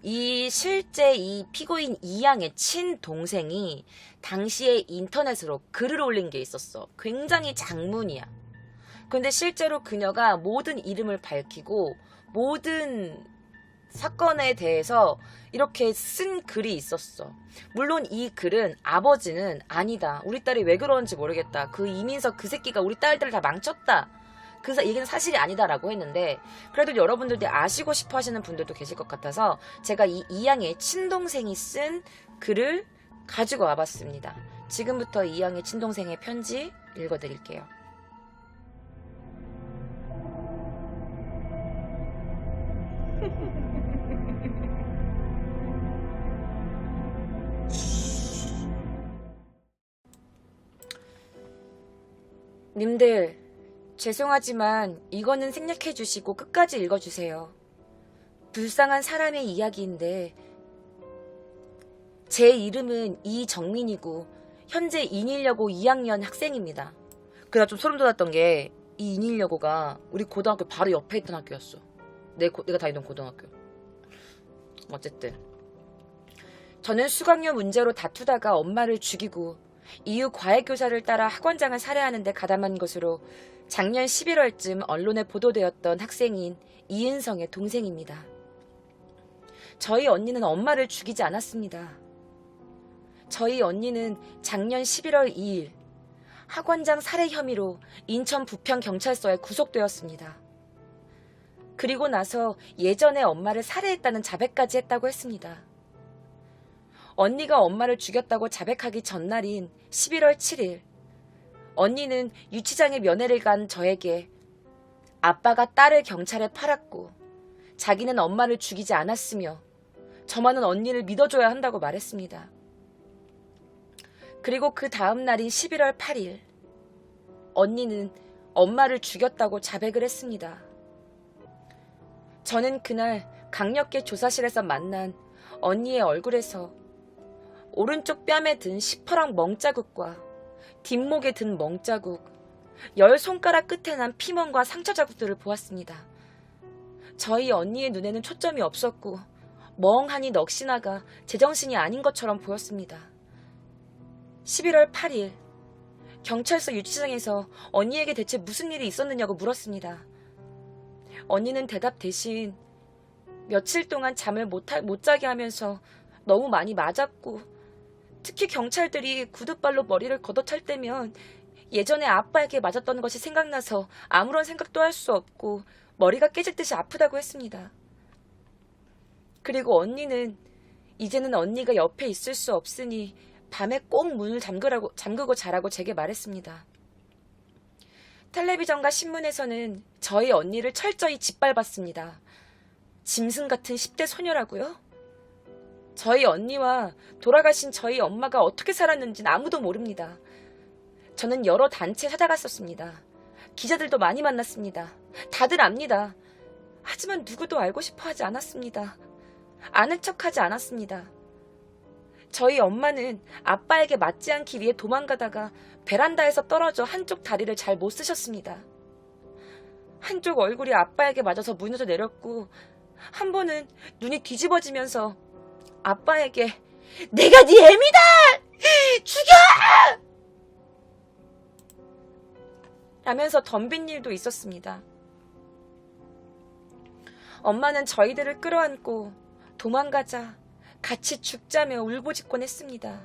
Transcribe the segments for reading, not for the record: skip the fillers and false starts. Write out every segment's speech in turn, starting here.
실제 이 피고인 이양의 친동생이 당시에 인터넷으로 글을 올린 게 있었어. 굉장히 장문이야. 근데 실제로 그녀가 모든 이름을 밝히고 모든 사건에 대해서 이렇게 쓴 글이 있었어. 물론 이 글은 아버지는 아니다, 우리 딸이 왜 그러는지 모르겠다, 그 이민석 그 새끼가 우리 딸들을 다 망쳤다, 그래서 이게 사실이 아니다라고 했는데, 그래도 여러분들도 아시고 싶어 하시는 분들도 계실 것 같아서 제가 이 이양의 친동생이 쓴 글을 가지고 와봤습니다. 지금부터 이양의 친동생의 편지 읽어드릴게요. 님들, 죄송하지만 이거는 생략해 주시고 끝까지 읽어주세요. 불쌍한 사람의 이야기인데 제 이름은 이정민이고 현재 인일여고 2학년 학생입니다. 그래서 좀 소름 돋았던 게 이 인일여고가 우리 고등학교 바로 옆에 있던 학교였어. 내가 다니던 고등학교. 어쨌든 저는 수강료 문제로 다투다가 엄마를 죽이고 이후 과외교사를 따라 학원장을 살해하는 데 가담한 것으로 작년 11월쯤 언론에 보도되었던 학생인 이은성의 동생입니다. 저희 언니는 엄마를 죽이지 않았습니다. 저희 언니는 작년 11월 2일 학원장 살해 혐의로 인천 부평경찰서에 구속되었습니다. 그리고 나서 예전에 엄마를 살해했다는 자백까지 했다고 했습니다. 언니가 엄마를 죽였다고 자백하기 전날인 11월 7일, 언니는 유치장에 면회를 간 저에게 아빠가 딸을 경찰에 팔았고 자기는 엄마를 죽이지 않았으며 저만은 언니를 믿어줘야 한다고 말했습니다. 그리고 그 다음 날인 11월 8일, 언니는 엄마를 죽였다고 자백을 했습니다. 저는 그날 강력계 조사실에서 만난 언니의 얼굴에서 오른쪽 뺨에 든 시퍼런 멍자국과 뒷목에 든 멍자국, 10손가락 끝에 난 피멍과 상처 자국들을 보았습니다. 저희 언니의 눈에는 초점이 없었고 멍하니 넋이나가 제정신이 아닌 것처럼 보였습니다. 11월 8일, 경찰서 유치장에서 언니에게 대체 무슨 일이 있었느냐고 물었습니다. 언니는 대답 대신 며칠 동안 잠을 못 자게 하면서 너무 많이 맞았고 특히 경찰들이 구둣발로 머리를 걷어찰 때면 예전에 아빠에게 맞았던 것이 생각나서 아무런 생각도 할 수 없고 머리가 깨질 듯이 아프다고 했습니다. 그리고 언니는 이제는 언니가 옆에 있을 수 없으니 밤에 꼭 문을 잠그고 자라고 제게 말했습니다. 텔레비전과 신문에서는 저희 언니를 철저히 짓밟았습니다. 짐승 같은 10대 소녀라고요? 저희 언니와 돌아가신 저희 엄마가 어떻게 살았는지는 아무도 모릅니다. 저는 여러 단체에 찾아갔었습니다. 기자들도 많이 만났습니다. 다들 압니다. 하지만 누구도 알고 싶어 하지 않았습니다. 아는 척하지 않았습니다. 저희 엄마는 아빠에게 맞지 않기 위해 도망가다가 베란다에서 떨어져 한쪽 다리를 잘 못 쓰셨습니다. 한쪽 얼굴이 아빠에게 맞아서 무너져 내렸고 한 번은 눈이 뒤집어지면서 아빠에게 내가 네 애미다! 죽여! 라면서 덤빈 일도 있었습니다. 엄마는 저희들을 끌어안고 도망가자, 같이 죽자며 울부짖곤 했습니다.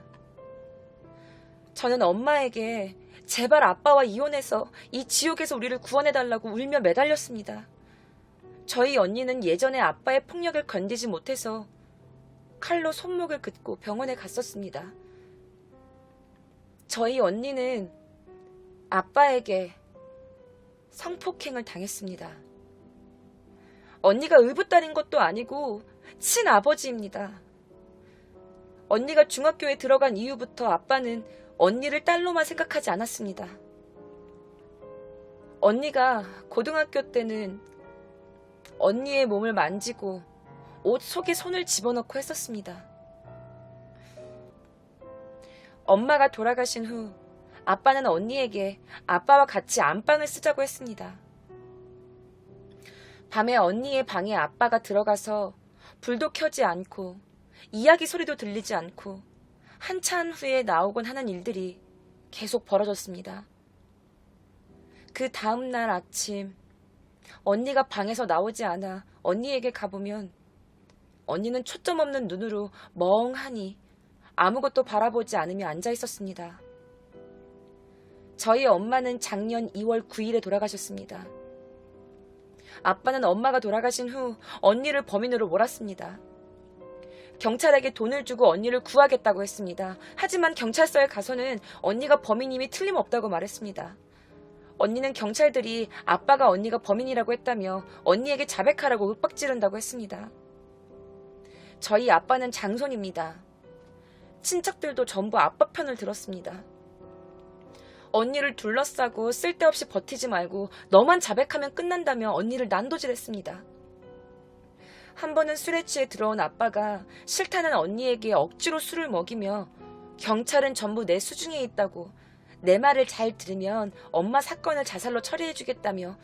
저는 엄마에게 제발 아빠와 이혼해서 이 지옥에서 우리를 구원해달라고 울며 매달렸습니다. 저희 언니는 예전에 아빠의 폭력을 견디지 못해서 칼로 손목을 긋고 병원에 갔었습니다. 저희 언니는 아빠에게 성폭행을 당했습니다. 언니가 의붓딸인 것도 아니고 친아버지입니다. 언니가 중학교에 들어간 이후부터 아빠는 언니를 딸로만 생각하지 않았습니다. 언니가 고등학교 때는 언니의 몸을 만지고 옷 속에 손을 집어넣고 했었습니다. 엄마가 돌아가신 후 아빠는 언니에게 아빠와 같이 안방을 쓰자고 했습니다. 밤에 언니의 방에 아빠가 들어가서 불도 켜지 않고 이야기 소리도 들리지 않고 한참 후에 나오곤 하는 일들이 계속 벌어졌습니다. 그 다음날 아침 언니가 방에서 나오지 않아 언니에게 가보면 언니는 초점 없는 눈으로 멍하니 아무것도 바라보지 않으며 앉아 있었습니다. 저희 엄마는 작년 2월 9일에 돌아가셨습니다. 아빠는 엄마가 돌아가신 후 언니를 범인으로 몰았습니다. 경찰에게 돈을 주고 언니를 구하겠다고 했습니다. 하지만 경찰서에 가서는 언니가 범인임이 틀림없다고 말했습니다. 언니는 경찰들이 아빠가 언니가 범인이라고 했다며 언니에게 자백하라고 윽박지른다고 했습니다. 저희 아빠는 장손입니다. 친척들도 전부 아빠 편을 들었습니다. 언니를 둘러싸고 쓸데없이 버티지 말고 너만 자백하면 끝난다며 언니를 난도질했습니다. 한 번은 술에 취해 들어온 아빠가 싫다는 언니에게 억지로 술을 먹이며 경찰은 전부 내 수중에 있다고 내 말을 잘 들으면 엄마 사건을 자살로 처리해주겠다며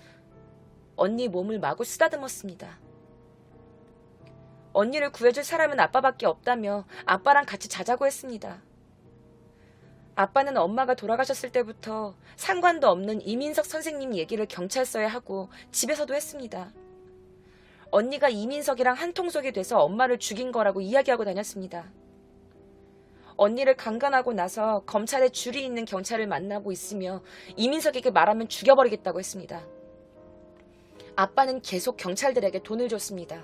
언니 몸을 마구 쓰다듬었습니다. 언니를 구해줄 사람은 아빠밖에 없다며 아빠랑 같이 자자고 했습니다. 아빠는 엄마가 돌아가셨을 때부터 상관도 없는 이민석 선생님 얘기를 경찰서에 하고 집에서도 했습니다. 언니가 이민석이랑 한통속이 돼서 엄마를 죽인 거라고 이야기하고 다녔습니다. 언니를 강간하고 나서 검찰에 줄이 있는 경찰을 만나고 있으며 이민석에게 말하면 죽여버리겠다고 했습니다. 아빠는 계속 경찰들에게 돈을 줬습니다.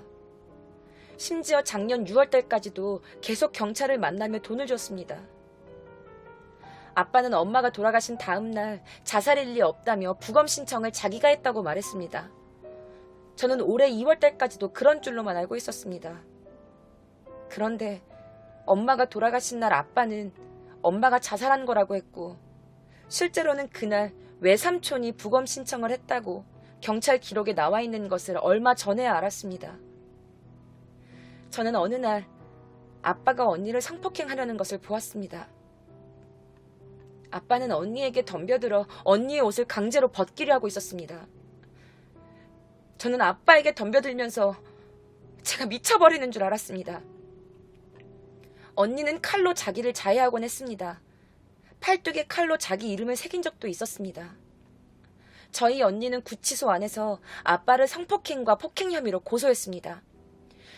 심지어 작년 6월달까지도 계속 경찰을 만나며 돈을 줬습니다. 아빠는 엄마가 돌아가신 다음 날 자살일 리 없다며 부검 신청을 자기가 했다고 말했습니다. 저는 올해 2월달까지도 그런 줄로만 알고 있었습니다. 그런데 엄마가 돌아가신 날 아빠는 엄마가 자살한 거라고 했고 실제로는 그날 외삼촌이 부검 신청을 했다고 경찰 기록에 나와 있는 것을 얼마 전에 알았습니다. 저는 어느 날 아빠가 언니를 성폭행하려는 것을 보았습니다. 아빠는 언니에게 덤벼들어 언니의 옷을 강제로 벗기려 하고 있었습니다. 저는 아빠에게 덤벼들면서 제가 미쳐버리는 줄 알았습니다. 언니는 칼로 자기를 자해하곤 했습니다. 팔뚝에 칼로 자기 이름을 새긴 적도 있었습니다. 저희 언니는 구치소 안에서 아빠를 성폭행과 폭행 혐의로 고소했습니다.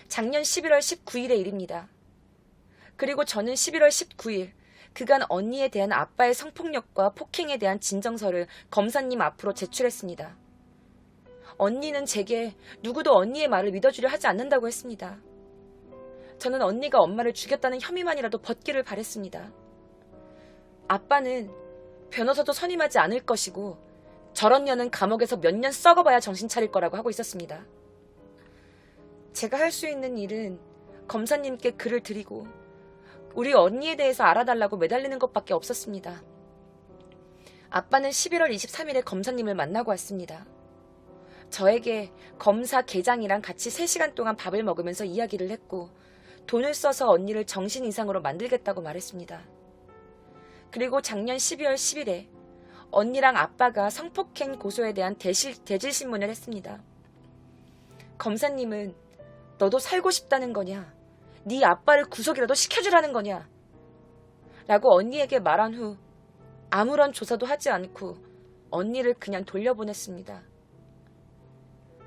작년 11월 19일의 일입니다. 그리고 저는 11월 19일 그간 언니에 대한 아빠의 성폭력과 폭행에 대한 진정서를 검사님 앞으로 제출했습니다. 언니는 제게 누구도 언니의 말을 믿어주려 하지 않는다고 했습니다. 저는 언니가 엄마를 죽였다는 혐의만이라도 벗기를 바랬습니다. 아빠는 변호사도 선임하지 않을 것이고 저런 년은 감옥에서 몇 년 썩어봐야 정신 차릴 거라고 하고 있었습니다. 제가 할 수 있는 일은 검사님께 글을 드리고 우리 언니에 대해서 알아달라고 매달리는 것밖에 없었습니다. 아빠는 11월 23일에 검사님을 만나고 왔습니다. 저에게 검사 계장이랑 같이 3시간 동안 밥을 먹으면서 이야기를 했고 돈을 써서 언니를 정신 이상으로 만들겠다고 말했습니다. 그리고 작년 12월 10일에 언니랑 아빠가 성폭행 고소에 대한 대질신문을 했습니다. 검사님은 너도 살고 싶다는 거냐? 네 아빠를 구속이라도 시켜주라는 거냐? 라고 언니에게 말한 후 아무런 조사도 하지 않고 언니를 그냥 돌려보냈습니다.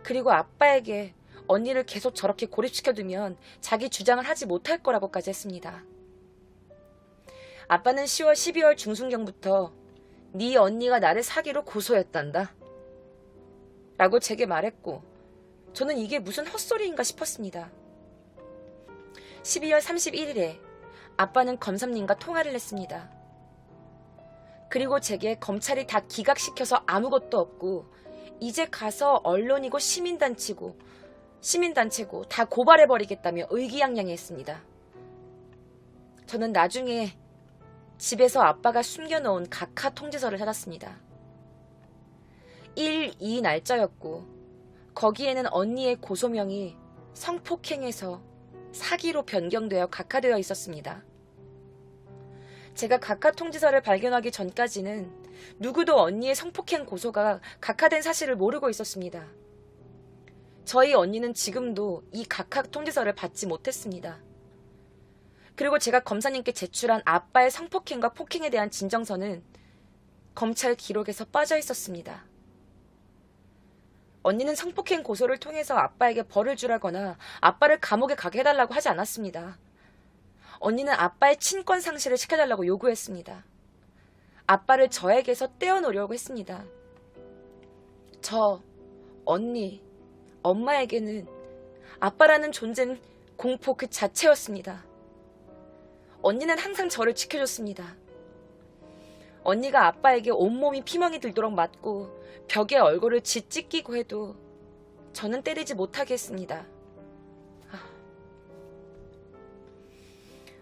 그리고 아빠에게 언니를 계속 저렇게 고립시켜두면 자기 주장을 하지 못할 거라고까지 했습니다. 아빠는 10월 12월 중순경부터 네 언니가 나를 사기로 고소했단다 라고 제게 말했고 저는 이게 무슨 헛소리인가 싶었습니다. 12월 31일에 아빠는 검사님과 통화를 했습니다. 그리고 제게 검찰이 다 기각시켜서 아무것도 없고 이제 가서 언론이고 시민단체고 다 고발해버리겠다며 의기양양했습니다. 저는 나중에 집에서 아빠가 숨겨놓은 각하 통지서를 찾았습니다. 1, 2 날짜였고 거기에는 언니의 고소명이 성폭행에서 사기로 변경되어 각하되어 있었습니다. 제가 각하 통지서를 발견하기 전까지는 누구도 언니의 성폭행 고소가 각하된 사실을 모르고 있었습니다. 저희 언니는 지금도 이 각하 통지서를 받지 못했습니다. 그리고 제가 검사님께 제출한 아빠의 성폭행과 폭행에 대한 진정서는 검찰 기록에서 빠져 있었습니다. 언니는 성폭행 고소를 통해서 아빠에게 벌을 주라거나 아빠를 감옥에 가게 해달라고 하지 않았습니다. 언니는 아빠의 친권 상실을 시켜달라고 요구했습니다. 아빠를 저에게서 떼어놓으려고 했습니다. 저, 언니, 엄마에게는 아빠라는 존재는 공포 그 자체였습니다. 언니는 항상 저를 지켜줬습니다. 언니가 아빠에게 온몸이 피멍이 들도록 맞고 벽에 얼굴을 짓찢기고 해도 저는 때리지 못하게 했습니다.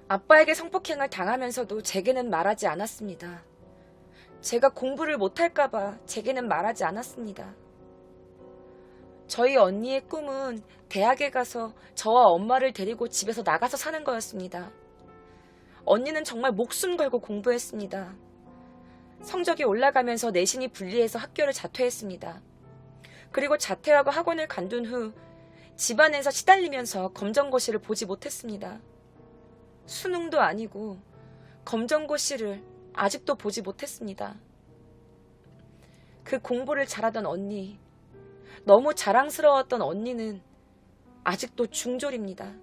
아빠에게 성폭행을 당하면서도 제게는 말하지 않았습니다. 제가 공부를 못할까봐 제게는 말하지 않았습니다. 저희 언니의 꿈은 대학에 가서 저와 엄마를 데리고 집에서 나가서 사는 거였습니다. 언니는 정말 목숨 걸고 공부했습니다. 성적이 올라가면서 내신이 불리해서 학교를 자퇴했습니다. 그리고 자퇴하고 학원을 간둔 후 집안에서 시달리면서 검정고시를 보지 못했습니다. 수능도 아니고 검정고시를 아직도 보지 못했습니다. 그 공부를 잘하던 언니, 너무 자랑스러웠던 언니는 아직도 중졸입니다.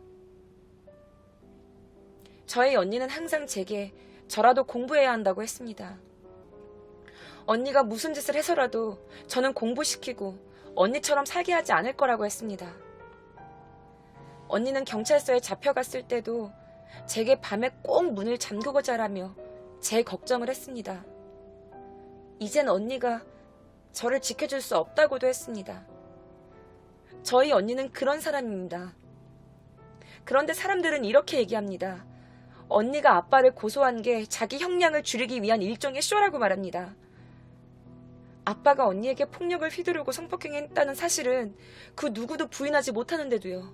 저희 언니는 항상 제게 저라도 공부해야 한다고 했습니다. 언니가 무슨 짓을 해서라도 저는 공부시키고 언니처럼 살게 하지 않을 거라고 했습니다. 언니는 경찰서에 잡혀갔을 때도 제게 밤에 꼭 문을 잠그고 자라며 제 걱정을 했습니다. 이젠 언니가 저를 지켜줄 수 없다고도 했습니다. 저희 언니는 그런 사람입니다. 그런데 사람들은 이렇게 얘기합니다. 언니가 아빠를 고소한 게 자기 형량을 줄이기 위한 일종의 쇼라고 말합니다. 아빠가 언니에게 폭력을 휘두르고 성폭행했다는 사실은 그 누구도 부인하지 못하는데도요.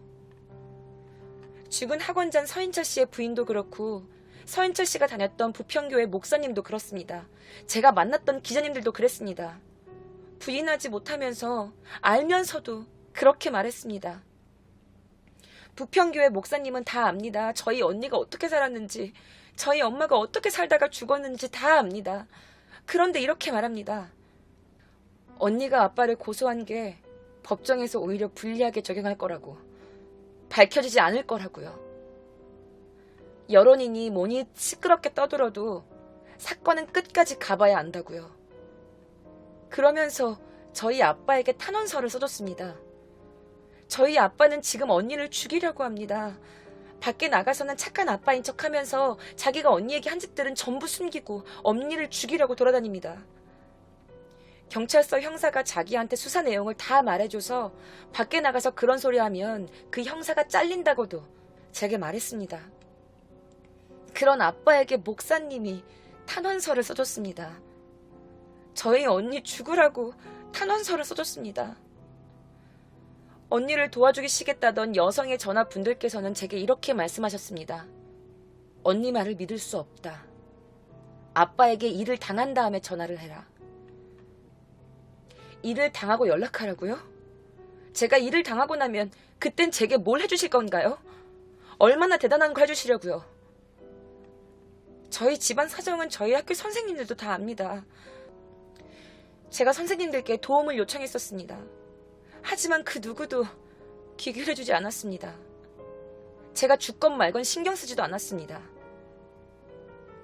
죽은 학원장 서인철 씨의 부인도 그렇고 서인철 씨가 다녔던 부평교회 목사님도 그렇습니다. 제가 만났던 기자님들도 그랬습니다. 부인하지 못하면서 알면서도 그렇게 말했습니다. 부평교회 목사님은 다 압니다. 저희 언니가 어떻게 살았는지, 저희 엄마가 어떻게 살다가 죽었는지 다 압니다. 그런데 이렇게 말합니다. 언니가 아빠를 고소한 게 법정에서 오히려 불리하게 적용할 거라고, 밝혀지지 않을 거라고요. 여론이니 뭐니 시끄럽게 떠들어도 사건은 끝까지 가봐야 안다고요. 그러면서 저희 아빠에게 탄원서를 써줬습니다. 저희 아빠는 지금 언니를 죽이려고 합니다. 밖에 나가서는 착한 아빠인 척하면서 자기가 언니에게 한 짓들은 전부 숨기고 언니를 죽이려고 돌아다닙니다. 경찰서 형사가 자기한테 수사 내용을 다 말해줘서 밖에 나가서 그런 소리 하면 그 형사가 잘린다고도 제게 말했습니다. 그런 아빠에게 목사님이 탄원서를 써줬습니다. 저희 언니 죽으라고 탄원서를 써줬습니다. 언니를 도와주시겠다던 여성의 전화분들께서는 제게 이렇게 말씀하셨습니다. 언니 말을 믿을 수 없다. 아빠에게 일을 당한 다음에 전화를 해라. 일을 당하고 연락하라고요? 제가 일을 당하고 나면 그땐 제게 뭘 해주실 건가요? 얼마나 대단한 거 해주시려고요? 저희 집안 사정은 저희 학교 선생님들도 다 압니다. 제가 선생님들께 도움을 요청했었습니다. 하지만 그 누구도 귀결해주지 않았습니다. 제가 죽건 말건 신경 쓰지도 않았습니다.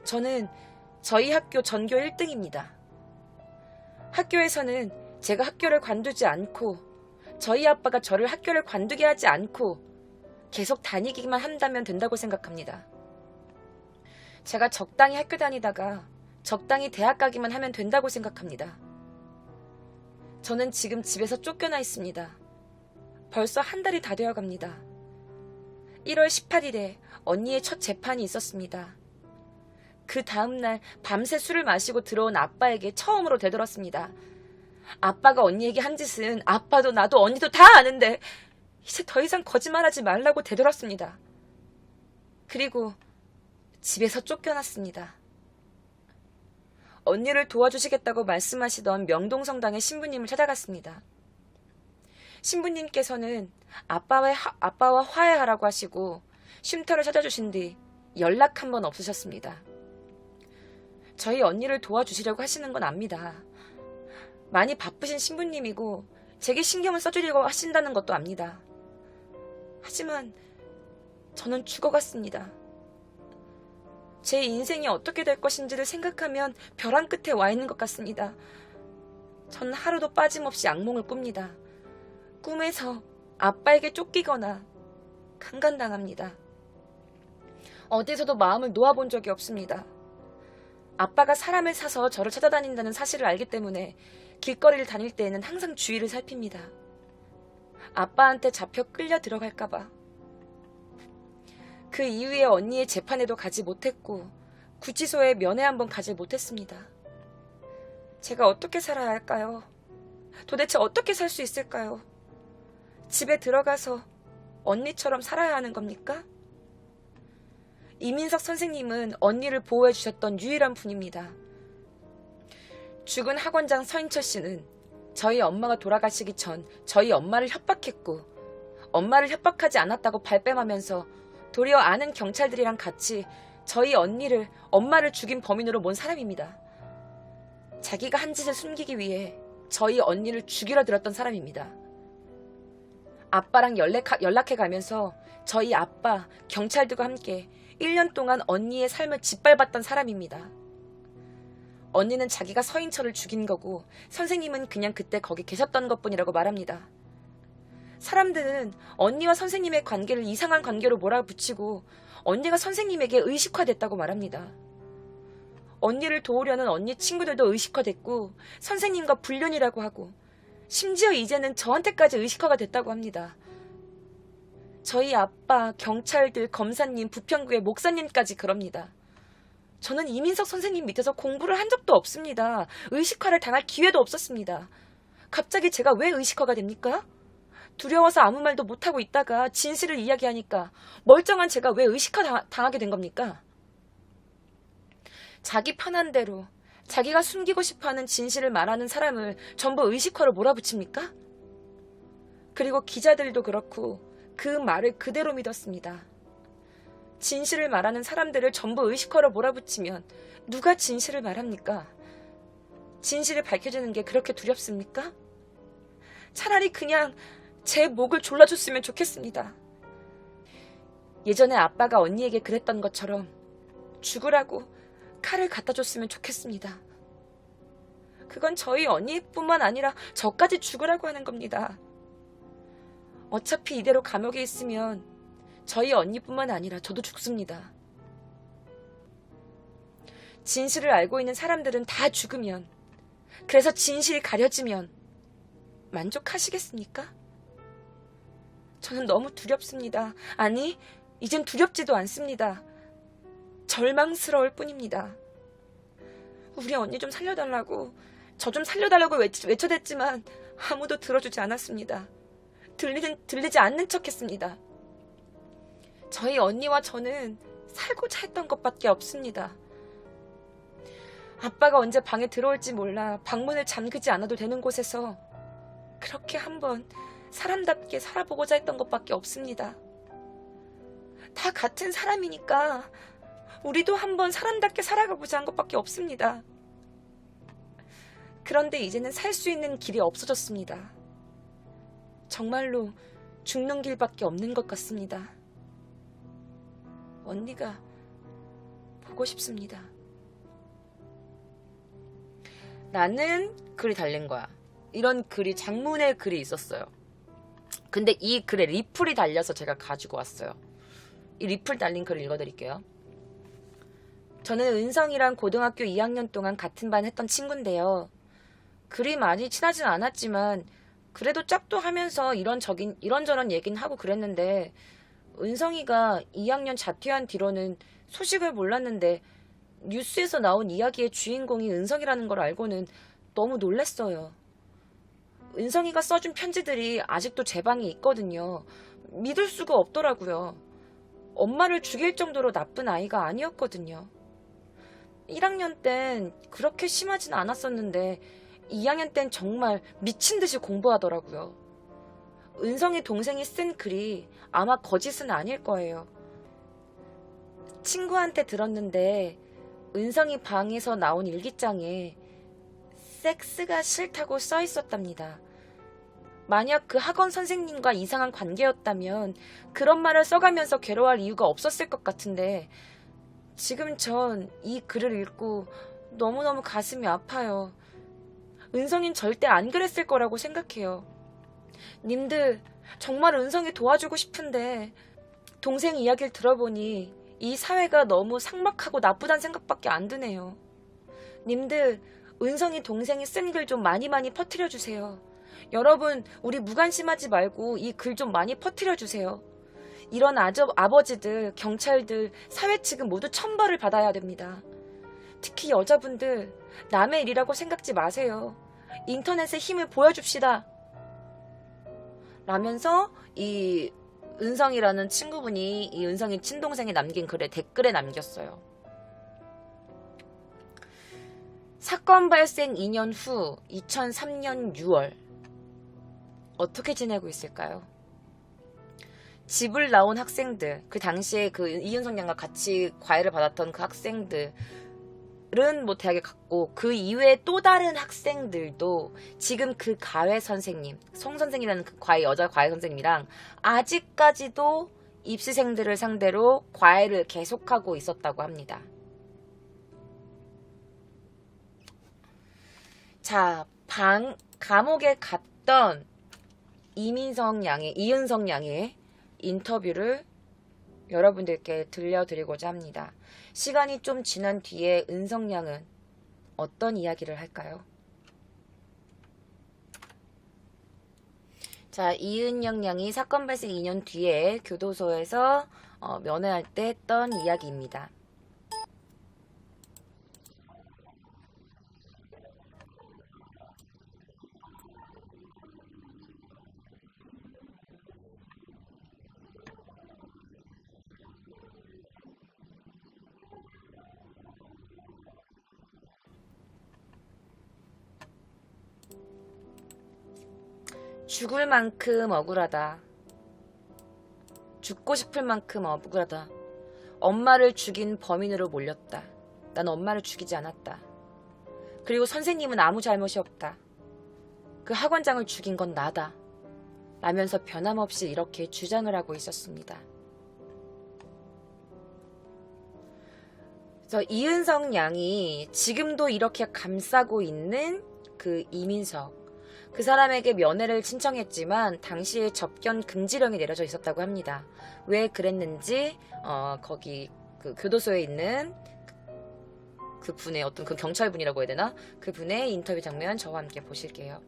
저는 저희 학교 전교 1등입니다. 학교에서는 제가 학교를 관두지 않고 저희 아빠가 저를 학교를 관두게 하지 않고 계속 다니기만 한다면 된다고 생각합니다. 제가 적당히 학교 다니다가 적당히 대학 가기만 하면 된다고 생각합니다. 저는 지금 집에서 쫓겨나 있습니다. 벌써 한 달이 다 되어 갑니다. 1월 18일에 언니의 첫 재판이 있었습니다. 그 다음날 밤새 술을 마시고 들어온 아빠에게 처음으로 되돌았습니다. 아빠가 언니에게 한 짓은 아빠도 나도 언니도 다 아는데 이제 더 이상 거짓말하지 말라고 되돌았습니다. 그리고 집에서 쫓겨났습니다. 언니를 도와주시겠다고 말씀하시던 명동성당의 신부님을 찾아갔습니다. 신부님께서는 아빠와 화해하라고 하시고 쉼터를 찾아주신 뒤 연락 한 번 없으셨습니다. 저희 언니를 도와주시려고 하시는 건 압니다. 많이 바쁘신 신부님이고 제게 신경을 써주려고 하신다는 것도 압니다. 하지만 저는 죽어갔습니다. 제 인생이 어떻게 될 것인지를 생각하면 벼랑 끝에 와 있는 것 같습니다. 저는 하루도 빠짐없이 악몽을 꿉니다. 꿈에서 아빠에게 쫓기거나 강간당합니다. 어디서도 마음을 놓아본 적이 없습니다. 아빠가 사람을 사서 저를 찾아다닌다는 사실을 알기 때문에 길거리를 다닐 때에는 항상 주위를 살핍니다. 아빠한테 잡혀 끌려 들어갈까봐. 그 이후에 언니의 재판에도 가지 못했고 구치소에 면회 한번 가지 못했습니다. 제가 어떻게 살아야 할까요? 도대체 어떻게 살 수 있을까요? 집에 들어가서 언니처럼 살아야 하는 겁니까? 이민석 선생님은 언니를 보호해 주셨던 유일한 분입니다. 죽은 학원장 서인철 씨는 저희 엄마가 돌아가시기 전 저희 엄마를 협박했고 엄마를 협박하지 않았다고 발뺌하면서 도리어 아는 경찰들이랑 같이 저희 엄마를 죽인 범인으로 몰 사람입니다. 자기가 한 짓을 숨기기 위해 저희 언니를 죽이려 들었던 사람입니다. 아빠랑 연락해 가면서 저희 아빠, 경찰들과 함께 1년 동안 언니의 삶을 짓밟았던 사람입니다. 언니는 자기가 서인철을 죽인 거고 선생님은 그냥 그때 거기 계셨던 것뿐이라고 말합니다. 사람들은 언니와 선생님의 관계를 이상한 관계로 몰아붙이고 언니가 선생님에게 의식화됐다고 말합니다. 언니를 도우려는 언니 친구들도 의식화됐고 선생님과 불륜이라고 하고 심지어 이제는 저한테까지 의식화가 됐다고 합니다. 저희 아빠, 경찰들, 검사님, 부평구의 목사님까지 그럽니다. 저는 이민석 선생님 밑에서 공부를 한 적도 없습니다. 의식화를 당할 기회도 없었습니다. 갑자기 제가 왜 의식화가 됩니까? 두려워서 아무 말도 못하고 있다가 진실을 이야기하니까 멀쩡한 제가 왜 의식화 당하게 된 겁니까? 자기 편한 대로 자기가 숨기고 싶어하는 진실을 말하는 사람을 전부 의식화로 몰아붙입니까? 그리고 기자들도 그렇고 그 말을 그대로 믿었습니다. 진실을 말하는 사람들을 전부 의식화로 몰아붙이면 누가 진실을 말합니까? 진실을 밝혀주는 게 그렇게 두렵습니까? 차라리 그냥 제 목을 졸라줬으면 좋겠습니다. 예전에 아빠가 언니에게 그랬던 것처럼 죽으라고 칼을 갖다 줬으면 좋겠습니다. 그건 저희 언니뿐만 아니라 저까지 죽으라고 하는 겁니다. 어차피 이대로 감옥에 있으면 저희 언니뿐만 아니라 저도 죽습니다. 진실을 알고 있는 사람들은 다 죽으면, 그래서 진실이 가려지면 만족하시겠습니까? 저는 너무 두렵습니다. 아니, 이젠 두렵지도 않습니다. 절망스러울 뿐입니다. 우리 언니 좀 살려달라고, 저 좀 살려달라고 외쳐댔지만 아무도 들어주지 않았습니다. 들리지 않는 척 했습니다. 저희 언니와 저는 살고자 했던 것밖에 없습니다. 아빠가 언제 방에 들어올지 몰라 방문을 잠그지 않아도 되는 곳에서 그렇게 한번 사람답게 살아보고자 했던 것밖에 없습니다. 다 같은 사람이니까 우리도 한번 사람답게 살아가고자 한 것밖에 없습니다. 그런데 이제는 살 수 있는 길이 없어졌습니다. 정말로 죽는 길밖에 없는 것 같습니다. 언니가 보고 싶습니다. 나는 글이 달린 거야. 이런 글이 장문의 글이 있었어요. 근데 이 글에 리플이 달려서 제가 가지고 왔어요. 이 리플 달린 글을 읽어드릴게요. 저는 은성이랑 고등학교 2학년 동안 같은 반 했던 친구인데요. 그리 많이 친하진 않았지만 그래도 짝도 하면서 이런저런 얘기는 하고 그랬는데 은성이가 2학년 자퇴한 뒤로는 소식을 몰랐는데 뉴스에서 나온 이야기의 주인공이 은성이라는 걸 알고는 너무 놀랐어요. 은성이가 써준 편지들이 아직도 제 방에 있거든요. 믿을 수가 없더라고요. 엄마를 죽일 정도로 나쁜 아이가 아니었거든요. 1학년 땐 그렇게 심하진 않았었는데 2학년 땐 정말 미친 듯이 공부하더라고요. 은성이 동생이 쓴 글이 아마 거짓은 아닐 거예요. 친구한테 들었는데 은성이 방에서 나온 일기장에 섹스가 싫다고 써 있었답니다. 만약 그 학원 선생님과 이상한 관계였다면 그런 말을 써가면서 괴로워할 이유가 없었을 것 같은데 지금 전 이 글을 읽고 너무너무 가슴이 아파요. 은성인 절대 안 그랬을 거라고 생각해요. 님들, 정말 은성이 도와주고 싶은데 동생 이야기를 들어보니 이 사회가 너무 삭막하고 나쁘다는 생각밖에 안 드네요. 님들, 은성이 동생이 쓴 글 좀 많이 퍼뜨려주세요. 여러분, 우리 무관심하지 말고 이 글 좀 많이 퍼뜨려주세요. 이런 아버지들, 경찰들, 사회 측은 모두 천벌을 받아야 됩니다. 특히 여자분들, 남의 일이라고 생각지 마세요. 인터넷에 힘을 보여줍시다. 라면서 이 은성이라는 친구분이 이 은성이 친동생이 남긴 글에 댓글에 남겼어요. 사건 발생 2년 후 2003년 6월 어떻게 지내고 있을까요? 집을 나온 학생들, 그 당시에 그 이은성 양과 같이 과외를 받았던 그 학생들은 뭐 대학에 갔고 그 이외에 또 다른 학생들도 지금 그 과외 선생님, 송 선생이라는 그 여자 과외 선생님이랑 아직까지도 입시생들을 상대로 과외를 계속하고 있었다고 합니다. 자, 감옥에 갔던 이은성 양의 인터뷰를 여러분들께 들려드리고자 합니다. 시간이 좀 지난 뒤에 은성 양은 어떤 이야기를 할까요? 자, 이은영 양이 사건 발생 2년 뒤에 교도소에서 면회할 때 했던 이야기입니다. 죽을 만큼 억울하다. 죽고 싶을 만큼 억울하다. 엄마를 죽인 범인으로 몰렸다. 난 엄마를 죽이지 않았다. 그리고 선생님은 아무 잘못이 없다. 그 학원장을 죽인 건 나다. 라면서 변함없이 이렇게 주장을 하고 있었습니다. 그래서 이은성 양이 지금도 이렇게 감싸고 있는 그 이민석, 그 사람에게 면회를 신청했지만 당시에 접견 금지령이 내려져 있었다고 합니다. 왜 그랬는지 거기 그 교도소에 있는 그 분의 어떤 그 경찰분이라고 해야 되나? 그 분의 인터뷰 장면 저와 함께 보실게요.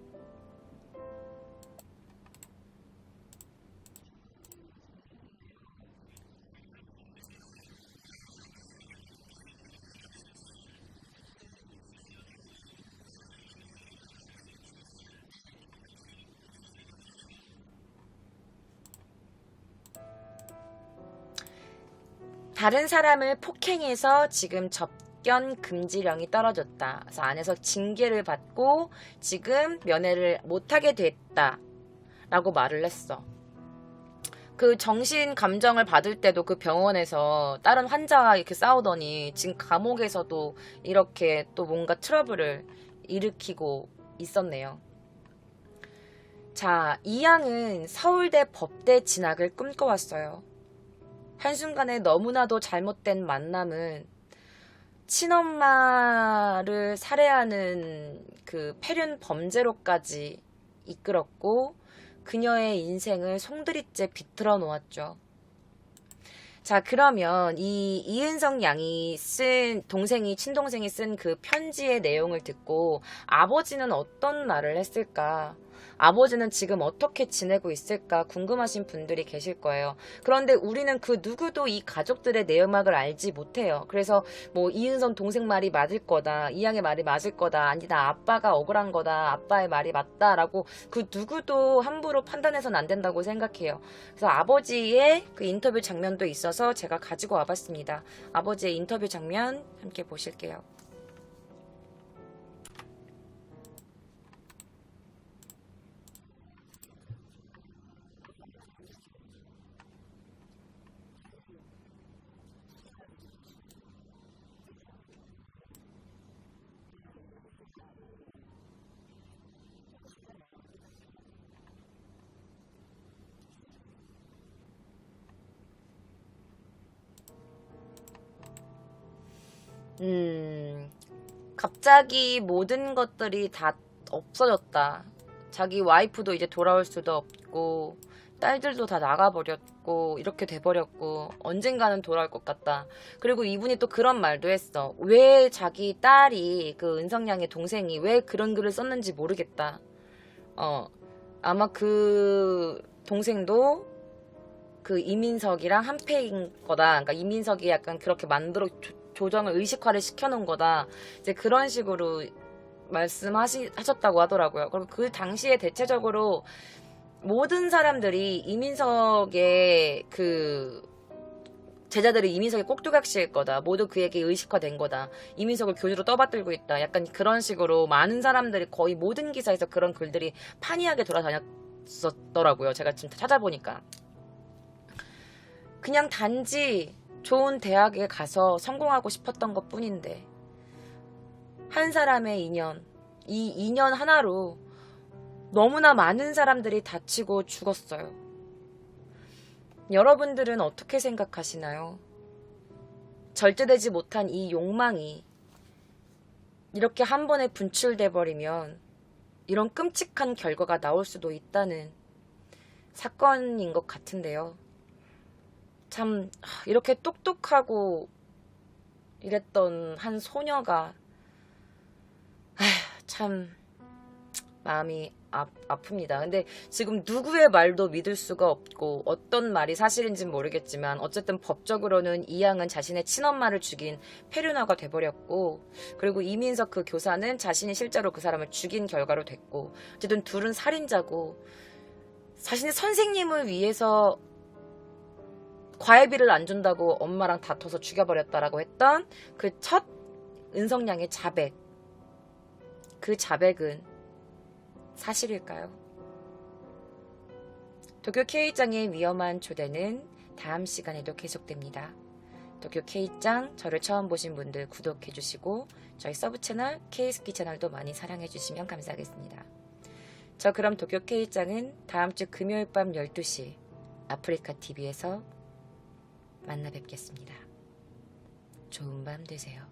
다른 사람을 폭행해서 지금 접견 금지령이 떨어졌다. 그래서 안에서 징계를 받고 지금 면회를 못하게 됐다. 라고 말을 했어. 그 정신 감정을 받을 때도 그 병원에서 다른 환자와 이렇게 싸우더니 지금 감옥에서도 이렇게 또 뭔가 트러블을 일으키고 있었네요. 자, 이 양은 서울대 법대 진학을 꿈꿔왔어요. 한순간에 너무나도 잘못된 만남은 친엄마를 살해하는 그 폐륜 범죄로까지 이끌었고 그녀의 인생을 송두리째 비틀어 놓았죠. 자, 그러면 이 이은성 양이 친동생이 쓴 그 편지의 내용을 듣고 아버지는 어떤 말을 했을까? 아버지는 지금 어떻게 지내고 있을까 궁금하신 분들이 계실 거예요. 그런데 우리는 그 누구도 이 가족들의 내막을 알지 못해요. 그래서 뭐 이은성 동생 말이 맞을 거다, 이양의 말이 맞을 거다, 아니다 아빠가 억울한 거다, 아빠의 말이 맞다라고 그 누구도 함부로 판단해서는 안 된다고 생각해요. 그래서 아버지의 그 인터뷰 장면도 있어서 제가 가지고 와봤습니다. 아버지의 인터뷰 장면 함께 보실게요. 음, 갑자기 모든 것들이 다 없어졌다. 자기 와이프도 이제 돌아올 수도 없고, 딸들도 다 나가버렸고, 이렇게 돼버렸고, 언젠가는 돌아올 것 같다. 그리고 이분이 또 그런 말도 했어. 왜 자기 딸이, 그 은성양의 동생이 왜 그런 글을 썼는지 모르겠다. 아마 그 동생도 그 이민석이랑 한패인 거다. 그러니까 이민석이 약간 그렇게 조정을 의식화를 시켜놓은 거다. 이제 그런 식으로 말씀하셨다고 하더라고요. 그리고 그 당시에 대체적으로 모든 사람들이 이민석의 그 제자들이 이민석의 꼭두각시일 거다. 모두 그에게 의식화된 거다. 이민석을 교주로 떠받들고 있다. 약간 그런 식으로 많은 사람들이 거의 모든 기사에서 그런 글들이 판이하게 돌아다녔었더라고요. 제가 지금 찾아보니까. 그냥 단지 좋은 대학에 가서 성공하고 싶었던 것 뿐인데 한 사람의 인연, 이 인연 하나로 너무나 많은 사람들이 다치고 죽었어요. 여러분들은 어떻게 생각하시나요? 절제되지 못한 이 욕망이 이렇게 한 번에 분출돼 버리면 이런 끔찍한 결과가 나올 수도 있다는 사건인 것 같은데요. 참 이렇게 똑똑하고 이랬던 한 소녀가 참 마음이 아픕니다. 근데 지금 누구의 말도 믿을 수가 없고 어떤 말이 사실인지는 모르겠지만 어쨌든 법적으로는 이 양은 자신의 친엄마를 죽인 폐륜화가 돼버렸고, 그리고 이민석 그 교사는 자신이 실제로 그 사람을 죽인 결과로 됐고, 어쨌든 둘은 살인자고 자신의 선생님을 위해서 과외비를 안 준다고 엄마랑 다퉈서 죽여버렸다라고 했던 그 첫 은성양의 자백, 그 자백은 사실일까요? 도쿄 K장의 위험한 초대는 다음 시간에도 계속됩니다. 도쿄 K장 저를 처음 보신 분들 구독해주시고 저희 서브 채널 K스키 채널도 많이 사랑해주시면 감사하겠습니다. 저 그럼 도쿄 K장은 다음 주 금요일 밤 12시 아프리카TV에서 만나 뵙겠습니다. 좋은 밤 되세요.